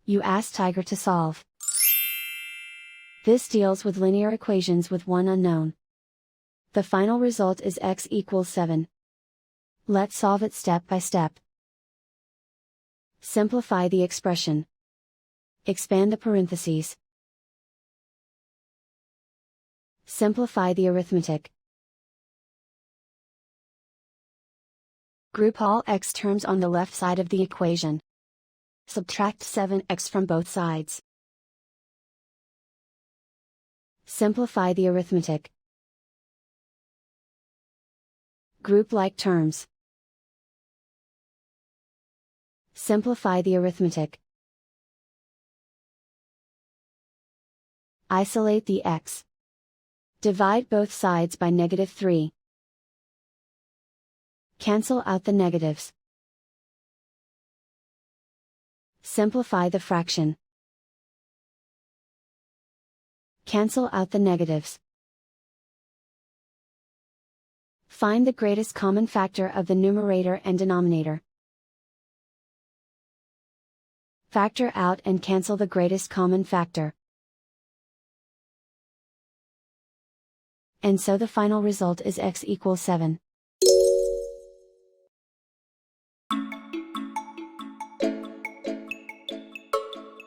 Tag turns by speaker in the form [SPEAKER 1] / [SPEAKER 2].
[SPEAKER 1] You ask Tiger to solve. This deals with linear equations with one unknown. The final result is x equals 7. Let's solve it step by step. Simplify the expression. Expand the parentheses. Simplify the arithmetic. Group all x terms on the left side of the equation. Subtract 7x from both sides. Simplify the arithmetic. Group like terms. Simplify the arithmetic. Isolate the x. Divide both sides by -3. Cancel out the negatives. Simplify the fraction. Cancel out the negatives. Find the greatest common factor of the numerator and denominator. Factor out and cancel the greatest common factor. And so the final result is x equals 7.